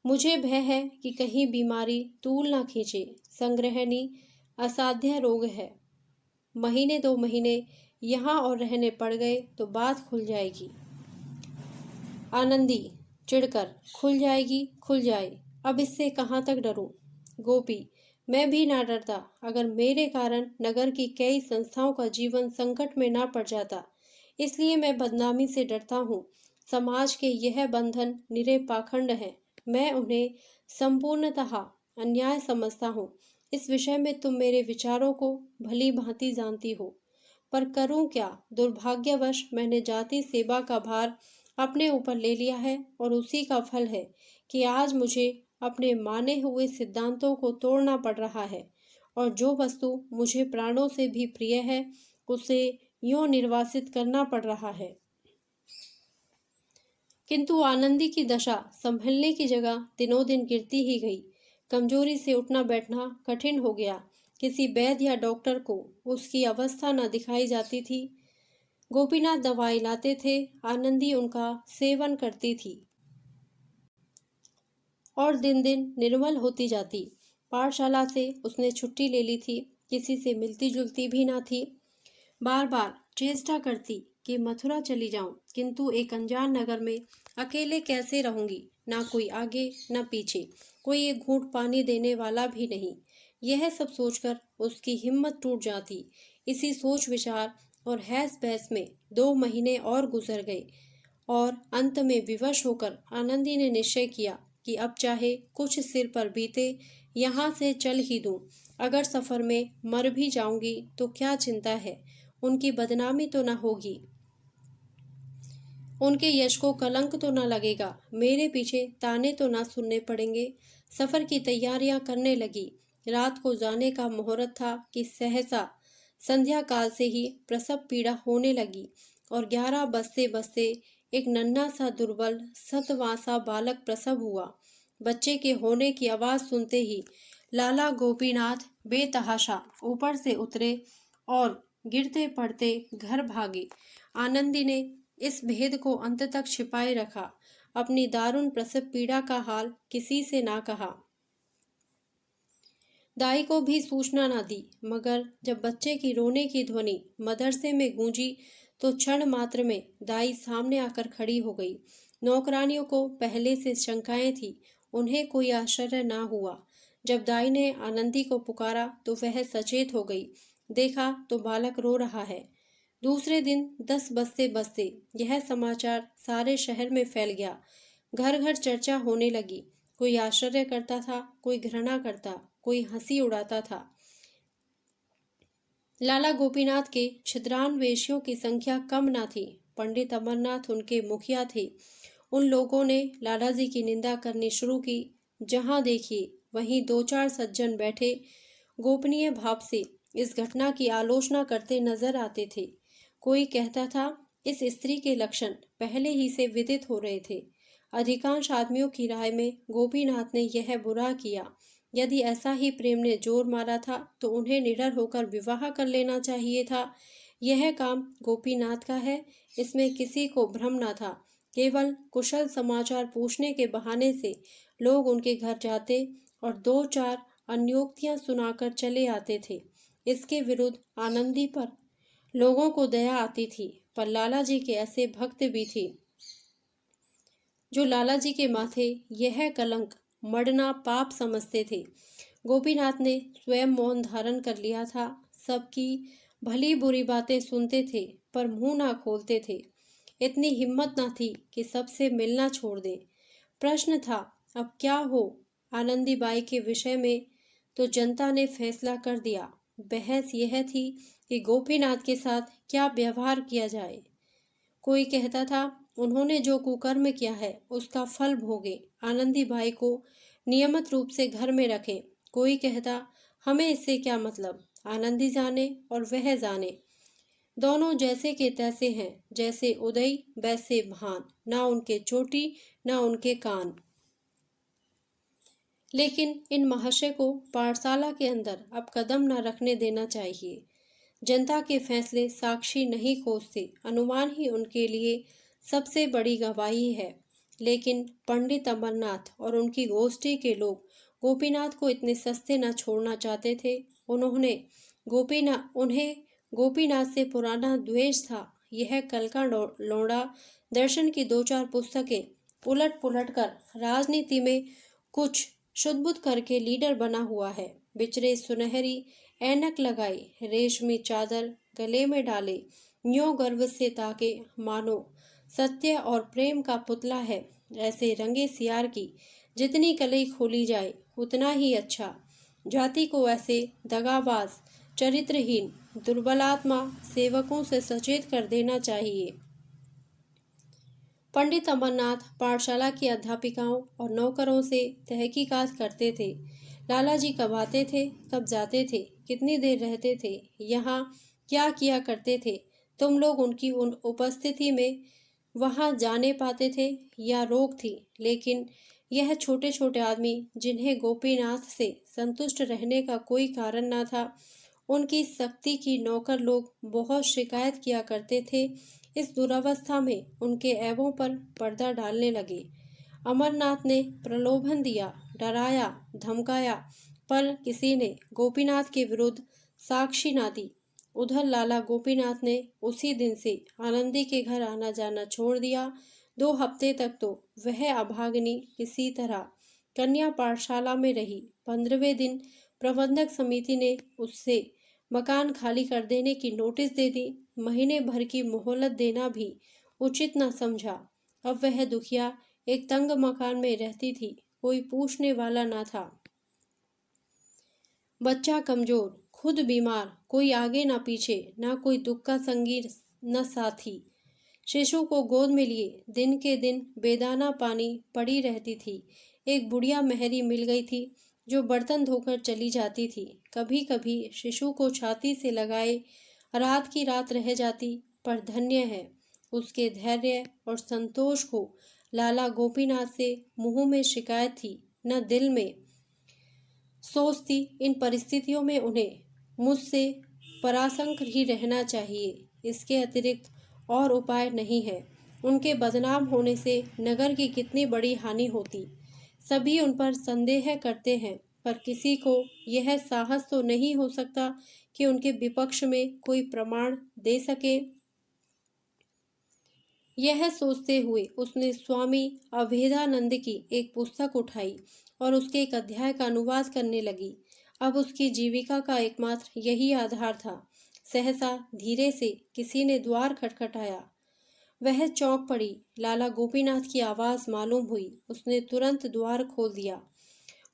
Speaker 1: मुझे भय है कि कहीं बीमारी तूल ना खींचे। संग्रहणी असाध्य रोग है। महीने 2 महीने यहाँ और रहने पड़ गए तो बात खुल जाएगी। आनंदी चिढ़कर, खुल जाएगी, खुल जाए, अब इससे कहाँ तक डरूं? गोपी, मैं भी ना डरता अगर मेरे कारण नगर की कई संस्थाओं का जीवन संकट में ना पड़ जाता। इसलिए मैं बदनामी से डरता हूँ। समाज के यह बंधन निरे पाखंड हैं। मैं उन्हें संपूर्णतः अन्याय समझता हूँ। इस विषय में तुम मेरे विचारों को भली भांति जानती हो, पर करूं क्या? दुर्भाग्यवश मैंने जाति सेवा का भार अपने ऊपर ले लिया है, और उसी का फल है कि आज मुझे अपने माने हुए सिद्धांतों को तोड़ना पड़ रहा है, और जो वस्तु मुझे प्राणों से भी प्रिय है उसे यूं निर्वासित करना पड़ रहा है। किंतु आनंदी की दशा संभलने की जगह दिनों दिन गिरती ही गई। कमजोरी से उठना बैठना कठिन हो गया। किसी वैद्य या डॉक्टर को उसकी अवस्था न दिखाई जाती थी। गोपीनाथ दवाई लाते थे, आनंदी उनका सेवन करती थी और दिन दिन निर्मल होती जाती। पाठशाला से उसने छुट्टी ले ली थी। किसी से मिलती जुलती भी ना थी। बार बार चेष्टा करती कि मथुरा चली जाऊं, किंतु एक अनजान नगर में अकेले कैसे रहूंगी? ना कोई आगे ना पीछे, कोई एक घूंट पानी देने वाला भी नहीं। यह सब सोचकर उसकी हिम्मत टूट जाती। इसी सोच विचार और हैस बहस में 2 महीने और गुजर गए, और अंत में विवश होकर आनंदी ने निश्चय किया कि अब चाहे कुछ सिर पर बीते, यहाँ से चल ही दूं। अगर सफर में मर भी जाऊंगी तो क्या चिंता है, उनकी बदनामी तो न होगी, उनके यश को कलंक तो न लगेगा, मेरे पीछे ताने तो न सुनने पड़ेंगे। सफर की तैयारियां करने लगी। रात को जाने का मुहूर्त था कि सहसा संध्या काल से ही प्रसव पीड़ा होने लगी, और 11 बजते बजते एक नन्हा सा दुर्बल सतवासा बालक प्रसव हुआ। बच्चे के होने की आवाज सुनते ही लाला गोपीनाथ बेतहाशा ऊपर से उतरे और गिरते पड़ते घर भागे। आनंदी ने इस भेद को अंत तक छिपाए रखा, अपनी दारुण प्रसव पीड़ा का हाल किसी से ना कहा, दाई को भी सूचना न दी। मगर जब बच्चे की रोने की ध्वनि मदरसे में गूंजी तो क्षण मात्र में दाई सामने आकर खड़ी हो गई। नौकरानियों को पहले से शंकाएं थी, उन्हें कोई आश्चर्य ना हुआ। जब दाई ने आनंदी को पुकारा तो वह सचेत हो गई। देखा तो बालक रो रहा है। दूसरे दिन 10 बजते बजते यह समाचार सारे शहर में फैल गया। घर घर चर्चा होने लगी। कोई आश्चर्य करता था, कोई घृणा करता, कोई हंसी उड़ाता था। लाला गोपीनाथ के छिद्रान्वेषियों की संख्या कम न थी। पंडित अमरनाथ उनके मुखिया थे। उन लोगों ने लालाजी की निंदा करनी शुरू की। जहां देखिए वहीं 2-4 सज्जन बैठे गोपनीय भाव से इस घटना की आलोचना करते नजर आते थे। कोई कहता था इस स्त्री के लक्षण पहले ही से विदित हो रहे थे। अधिकांश आदमियों की राय में गोपीनाथ ने यह बुरा किया। यदि ऐसा ही प्रेम ने जोर मारा था तो उन्हें निडर होकर विवाह कर लेना चाहिए था। यह काम गोपीनाथ का है, इसमें किसी को भ्रम न था। केवल कुशल समाचार पूछने के बहाने से लोग उनके घर जाते और 2-4 अन्योक्तियां सुनाकर चले आते थे। इसके विरुद्ध आनंदी पर लोगों को दया आती थी, पर लाला जी के ऐसे भक्त भी थे जो लाला जी के माथे यह कलंक मढ़ना पाप समझते थे। गोपीनाथ ने स्वयं मौन धारण कर लिया था। सबकी भली बुरी बातें सुनते थे पर मुंह ना खोलते थे। इतनी हिम्मत ना थी कि सबसे मिलना छोड़ दें। प्रश्न था अब क्या हो। आनंदी बाई के विषय में तो जनता ने फैसला कर दिया। बहस यह थी कि गोपीनाथ के साथ क्या व्यवहार किया जाए। कोई कहता था उन्होंने जो कुकर्म किया है उसका फल भोगे, आनंदी बाई को नियमित रूप से घर में रखें। कोई कहता हमें इससे क्या मतलब, आनंदी जाने और वह जाने, दोनों जैसे के तैसे हैं, जैसे उदय वैसे भान, ना उनके चोटी ना उनके कान। लेकिन इन महाशय को पाठशाला के अंदर अब कदम न रखने देना चाहिए। जनता के फैसले साक्षी नहीं खोजते, अनुमान ही उनके लिए सबसे बड़ी गवाही है। लेकिन पंडित अमरनाथ और उनकी गोष्ठी के लोग गोपीनाथ को इतने सस्ते न छोड़ना चाहते थे। उन्हें गोपीनाथ से पुराना द्वेष था। यह कल का लौंडा दर्शन की 2-4 पुस्तकें उलट पुलट कर राजनीति में कुछ शुद्ध करके लीडर बना हुआ है। बिचरे सुनहरी ऐनक लगाई, रेशमी चादर गले में डाले, न्यों गर्व से ताके मानो सत्य और प्रेम का पुतला है। ऐसे रंगे सियार की जितनी कलई खोली जाए उतना ही अच्छा। जाति को ऐसे दगाबाज, चरित्रहीन, दुर्बलात्मा सेवकों से सचेत कर देना चाहिए। पंडित अमरनाथ पाठशाला की अध्यापिकाओं और नौकरों से तहकीकात करते थे। लाला जी कब आते थे, कब जाते थे, कितनी देर रहते थे, यहाँ क्या किया करते थे। तुम लोग उनकी उन उपस्थिति में वहाँ जाने पाते थे या रोक थी। लेकिन यह छोटे छोटे आदमी जिन्हें गोपीनाथ से संतुष्ट रहने का कोई कारण न था, उनकी सख्ती की नौकर लोग बहुत शिकायत किया करते थे। इस दुरावस्था में उनके ऐबों पर पर्दा डालने लगे। अमरनाथ ने प्रलोभन दिया, डराया, धमकाया, पर किसी ने गोपीनाथ के विरुद्ध साक्षी ना दी। उधर लाला गोपीनाथ ने उसी दिन से आनंदी के घर आना जाना छोड़ दिया। 2 हफ्ते तक तो वह अभागिनी किसी तरह कन्या पाठशाला में रही। 15वें दिन प्रबंधक समिति ने उससे मकान खाली कर देने की नोटिस दे दी। महीने भर की मोहलत देना भी उचित न समझा। अब वह दुखिया एक तंग मकान में रहती थी, कोई पूछने वाला न था। बच्चा कमजोर, खुद बीमार, कोई आगे न पीछे, न कोई दुख का संगी न साथी। शिशु को गोद में लिए दिन के दिन बेदाना पानी पड़ी रहती थी। एक बुढ़िया मेहरी मिल गई थी जो बर्तन धोकर चली जाती थी। कभी कभी शिशु को छाती से लगाए रात की रात रह जाती, पर धन्य है उसके धैर्य और संतोष को लाला गोपीनाथ से मुंह में शिकायत थी, न दिल में। सोचती इन परिस्थितियों में उन्हें मुझसे पराशंक ही रहना चाहिए, इसके अतिरिक्त और उपाय नहीं है। उनके बदनाम होने से नगर की कितनी बड़ी हानि होती। सभी उन पर संदेह करते हैं, पर किसी को यह साहस तो नहीं हो सकता कि उनके विपक्ष में कोई प्रमाण दे सके। यह सोचते हुए उसने स्वामी अभेदानंद की एक पुस्तक उठाई और उसके एक अध्याय का अनुवाद करने लगी। अब उसकी जीविका का एकमात्र यही आधार था। सहसा धीरे से किसी ने द्वार खटखटाया। वह चौंक पड़ी। लाला गोपीनाथ की आवाज मालूम हुई। उसने तुरंत द्वार खोल दिया।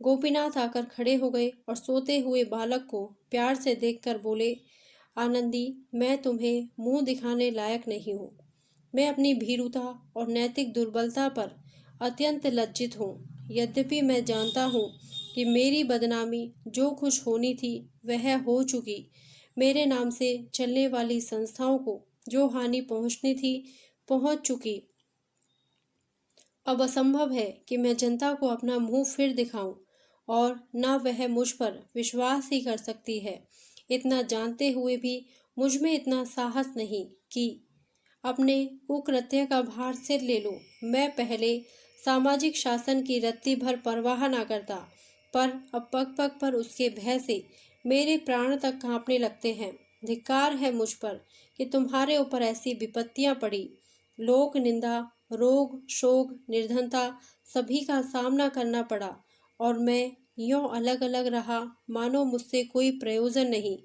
Speaker 1: गोपीनाथ आकर खड़े हो गए और सोते हुए बालक को प्यार से देखकर बोले, आनंदी, मैं तुम्हें मुंह दिखाने लायक नहीं हूँ। मैं अपनी भीरुता और नैतिक दुर्बलता पर अत्यंत लज्जित हूँ। यद्यपि मैं जानता हूँ कि मेरी बदनामी जो कुछ होनी थी वह हो चुकी। मेरे नाम से चलने वाली संस्थाओं को जो हानि पहुँचनी थी पहुँच चुकी। अब असंभव है कि मैं जनता को अपना मुंह फिर दिखाऊं, और न वह मुझ पर विश्वास ही कर सकती है। इतना जानते हुए भी मुझ में इतना साहस नहीं कि अपने कुकृत्य का भार सिर ले लूं। मैं पहले सामाजिक शासन की रत्ती भर परवाह न करता, पर अब पग पग पर उसके भय से मेरे प्राण तक कांपने लगते हैं। धिक्कार है मुझ पर कि तुम्हारे ऊपर ऐसी विपत्तियां पड़ी। लोक निंदा, रोग, शोक, निर्धनता सभी का सामना करना पड़ा, और मैं यूं अलग अलग रहा मानो मुझसे कोई प्रयोजन नहीं।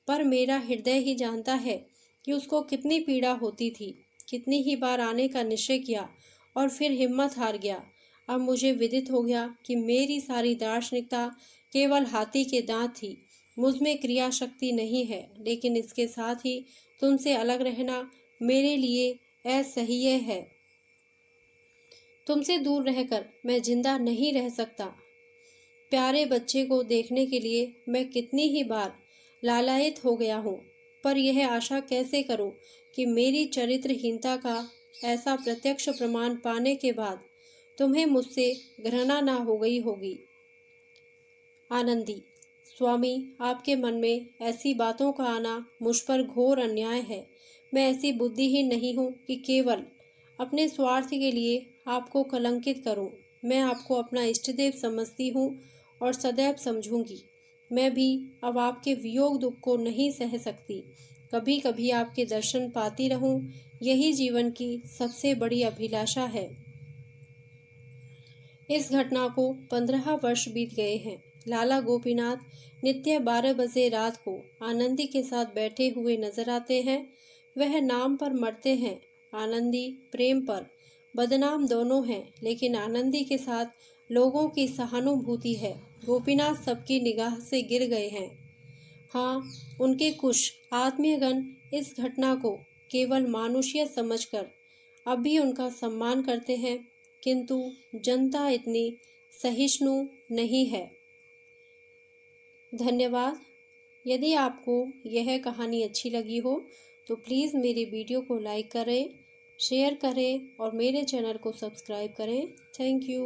Speaker 1: पर मेरा हृदय ही जानता है कि उसको कितनी पीड़ा होती थी। कितनी ही बार आने का निश्चय किया और फिर हिम्मत हार गया। अब मुझे विदित हो गया कि मेरी सारी दार्शनिकता केवल हाथी के दांत थी। मुझ में क्रिया शक्ति नहीं है, लेकिन इसके साथ ही तुमसे अलग रहना मेरे लिए असह्य है। तुमसे दूर रहकर मैं जिंदा नहीं रह सकता। प्यारे बच्चे को देखने के लिए मैं कितनी ही बार लालायित हो गया हूँ, पर यह आशा कैसे करूँ कि मेरी चरित्रहीनता का ऐसा प्रत्यक्ष प्रमाण पाने के बाद तुम्हें मुझसे घृणा ना हो गई होगी। आनंदी, स्वामी, आपके मन में ऐसी बातों का आना मुझ पर घोर अन्याय है। मैं ऐसी बुद्धिहीन नहीं हूँ कि केवल अपने स्वार्थ के लिए आपको कलंकित करूँ। मैं आपको अपना इष्टदेव समझती हूँ और सदैव समझूंगी। मैं भी अब आपके वियोग दुख को नहीं सह सकती। कभी कभी आपके दर्शन पाती रहूं, यही जीवन की सबसे बड़ी अभिलाषा है। इस घटना को 15 वर्ष बीत गए हैं। लाला गोपीनाथ नित्य 12 बजे रात को आनंदी के साथ बैठे हुए नजर आते हैं। वह नाम पर मरते हैं, आनंदी प्रेम पर बदनाम दोनों हैं, लेकिन आनंदी के साथ लोगों की सहानुभूति है। गोपीनाथ सबकी निगाह से गिर गए हैं। हाँ, उनके कुछ आत्मीयगण इस घटना को केवल मानुषीय समझकर अब भी उनका सम्मान करते हैं, किंतु जनता इतनी सहिष्णु नहीं है। धन्यवाद। यदि आपको यह कहानी अच्छी लगी हो तो प्लीज़ मेरे वीडियो को लाइक करें, शेयर करें और मेरे चैनल को सब्सक्राइब करें। Thank you.